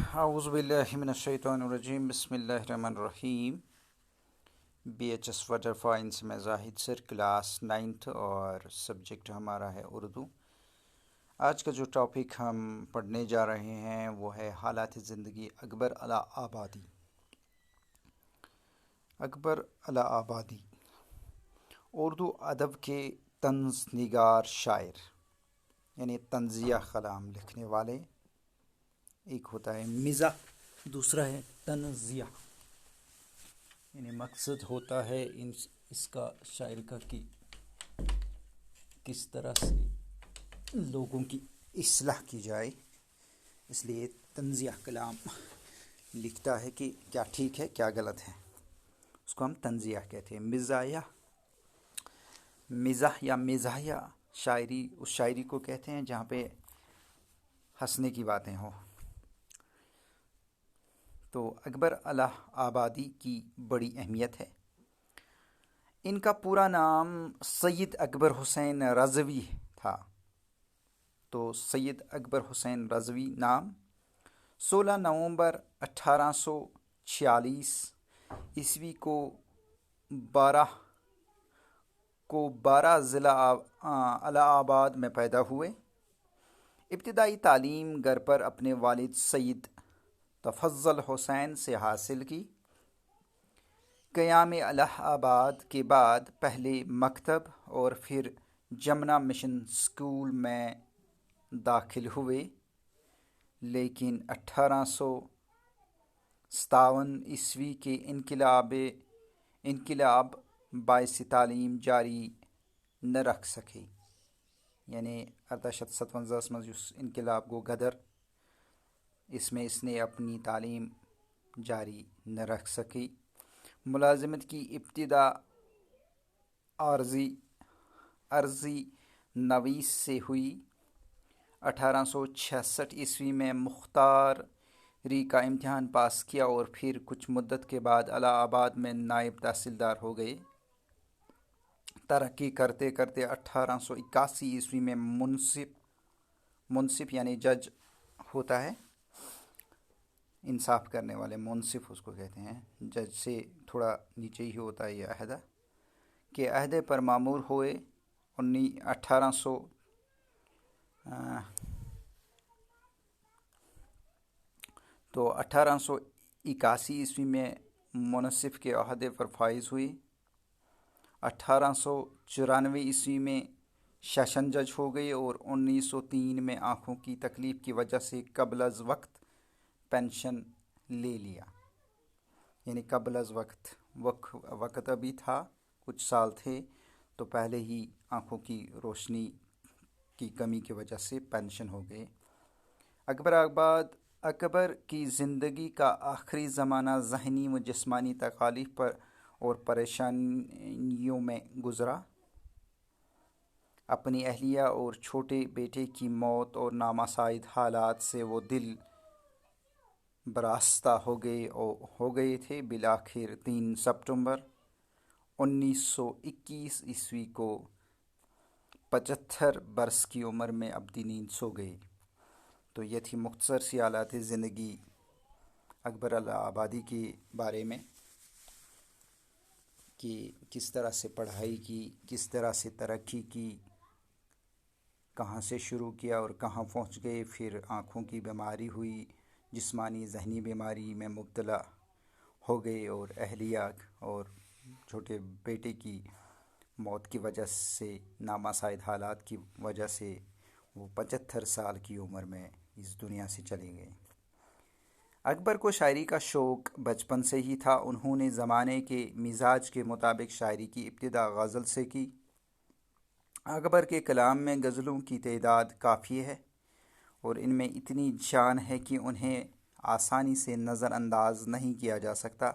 اعوذ باللہ من الشیطان الرجیم بسم اللہ الرحمن الرحیم BHS واٹر فائنس میں زاہد سر کلاس 9th اور سبجیکٹ ہمارا ہے اردو۔ آج کا جو ٹاپک ہم پڑھنے جا رہے ہیں وہ ہے حالات زندگی اکبر علی آبادی۔ اکبر علی آبادی اردو ادب کے طنز نگار شاعر، یعنی طنزیہ کلام لکھنے والے۔ ایک ہوتا ہے مزاح، دوسرا ہے طنزیہ، یعنی مقصد ہوتا ہے اس کا شاعر کا کہ کس طرح سے لوگوں کی اصلاح کی جائے، اس لیے طنزیہ کلام لکھتا ہے کہ کیا ٹھیک ہے کیا غلط ہے، اس کو ہم طنزیہ کہتے ہیں۔ مزاح یا مزاحیہ شاعری اس شاعری کو کہتے ہیں جہاں پہ ہنسنے کی باتیں ہوں۔ تو اکبر علی آبادی کی بڑی اہمیت ہے۔ ان کا پورا نام سید اکبر حسین رضوی تھا۔ تو سید اکبر حسین رضوی نام 16 نومبر 1846 عیسوی کو بارہ ضلع الہ آباد میں پیدا ہوئے۔ ابتدائی تعلیم گھر پر اپنے والد سید تفضل حسین سے حاصل کی۔ قیام الہ آباد کے بعد پہلے مکتب اور پھر جمنا مشن اسکول میں داخل ہوئے، لیکن 1857 عیسوی کے انقلاب باعث تعلیم جاری نہ رکھ سکے، یعنی 1857 میں اس انقلاب کو غدر، اس میں اس نے اپنی تعلیم جاری نہ رکھ سکی۔ ملازمت کی ابتدا عارضی نویس سے ہوئی۔ 1866 عیسوی میں مختاری کا امتحان پاس کیا اور پھر کچھ مدت کے بعد الہ آباد میں نائب تحصیلدار ہو گئے۔ ترقی کرتے کرتے 1881 عیسوی میں منصف یعنی جج ہوتا ہے، انصاف کرنے والے، منصف اس کو کہتے ہیں، جج سے تھوڑا نیچے ہی ہوتا ہے یہ عہدہ، کے عہدے پر مامور ہوئے۔ 1881 عیسوی میں منصف کے عہدے پر فائز ہوئی۔ 1894 عیسوی میں سیشن جج ہو گئے اور 1903 میں آنکھوں کی تکلیف کی وجہ سے قبل از وقت پینشن لے لیا، یعنی قبل از وقت ابھی تھا، کچھ سال تھے تو پہلے ہی آنکھوں کی روشنی کی کمی کی وجہ سے پینشن ہو گئے۔ اکبر کی زندگی کا آخری زمانہ ذہنی و جسمانی تکالیف پر اور پریشانیوں میں گزرا۔ اپنی اہلیہ اور چھوٹے بیٹے کی موت اور نامساعد حالات سے وہ دل براستہ ہو گئے تھے۔ بالآخر 3 ستمبر 1921 عیسوی کو 75 برس کی عمر میں ابدی نیند سو گئے۔ تو یہ تھی مختصر سی حالات زندگی اکبر علی آبادی کے بارے میں، کہ کس طرح سے پڑھائی کی، کس طرح سے ترقی کی، کہاں سے شروع کیا اور کہاں پہنچ گئے، پھر آنکھوں کی بیماری ہوئی، جسمانی ذہنی بیماری میں مبتلا ہو گئے، اور اہلیہ اور چھوٹے بیٹے کی موت کی وجہ سے، نامساعد حالات کی وجہ سے وہ 75 سال کی عمر میں اس دنیا سے چلے گئے۔ اکبر کو شاعری کا شوق بچپن سے ہی تھا۔ انہوں نے زمانے کے مزاج کے مطابق شاعری کی ابتدا غزل سے کی۔ اکبر کے کلام میں غزلوں کی تعداد کافی ہے اور ان میں اتنی جان ہے کہ انہیں آسانی سے نظر انداز نہیں کیا جا سکتا،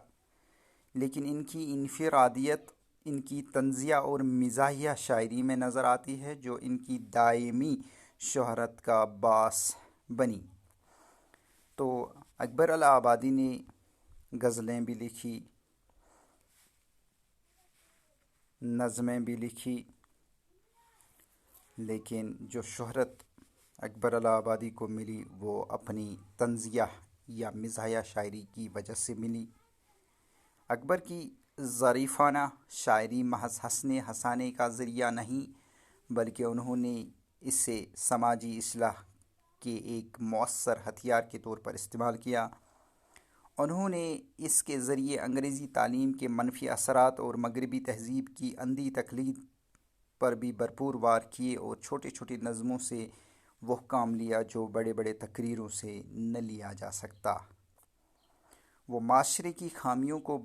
لیکن ان کی انفرادیت ان کی طنزیہ اور مزاحیہ شاعری میں نظر آتی ہے، جو ان کی دائمی شہرت کا باعث بنی۔ تو اکبر علی آبادی نے غزلیں بھی لکھی، نظمیں بھی لکھی، لیکن جو شہرت اکبر علی آبادی کو ملی وہ اپنی طنزیہ یا مزاحیہ شاعری کی وجہ سے ملی۔ اکبر کی ظریفانہ شاعری محض ہنسنے ہنسانے کا ذریعہ نہیں، بلکہ انہوں نے اسے سماجی اصلاح کے ایک مؤثر ہتھیار کے طور پر استعمال کیا۔ انہوں نے اس کے ذریعے انگریزی تعلیم کے منفی اثرات اور مغربی تہذیب کی اندھی تقلید پر بھی بھرپور وار کیے، اور چھوٹے چھوٹے نظموں سے وہ کام لیا جو بڑے بڑے تقریروں سے نہ لیا جا سکتا۔ وہ معاشرے کی خامیوں کو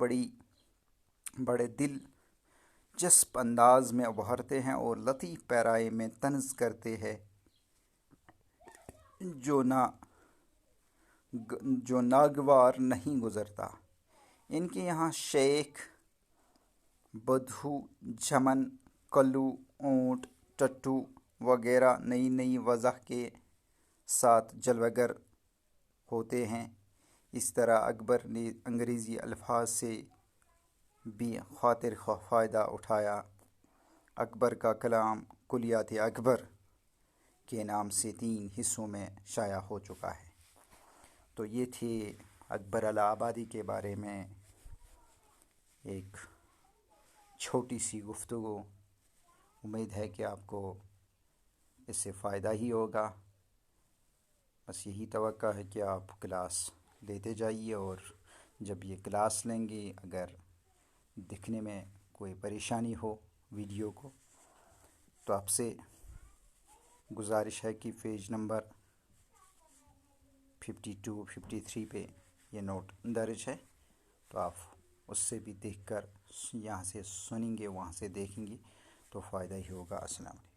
بڑے دلچسپ انداز میں ابھارتے ہیں اور لطیف پیرائے میں طنز کرتے ہیں جو ناگوار نہیں گزرتا۔ ان کے یہاں شیخ، بدھو، جھمن، کلو، اونٹ، ٹٹو وغیرہ نئی نئی وضع کے ساتھ جلوہ گر ہوتے ہیں۔ اس طرح اکبر نے انگریزی الفاظ سے بھی خاطر خواہ فائدہ اٹھایا۔ اکبر کا کلام کلیات اکبر کے نام سے 3 حصوں میں شائع ہو چکا ہے۔ تو یہ تھی اکبر الہ آبادی کے بارے میں ایک چھوٹی سی گفتگو۔ امید ہے کہ آپ کو اس سے فائدہ ہی ہوگا۔ بس یہی توقع ہے کہ آپ کلاس لیتے جائیے، اور جب یہ کلاس لیں گے اگر دکھنے میں کوئی پریشانی ہو ویڈیو کو، تو آپ سے گزارش ہے کہ پیج نمبر 52 53 پہ یہ نوٹ درج ہے، تو آپ اس سے بھی دیکھ کر یہاں سے سنیں گے، وہاں سے دیکھیں گے، تو فائدہ ہی ہوگا۔ السلام علیکم۔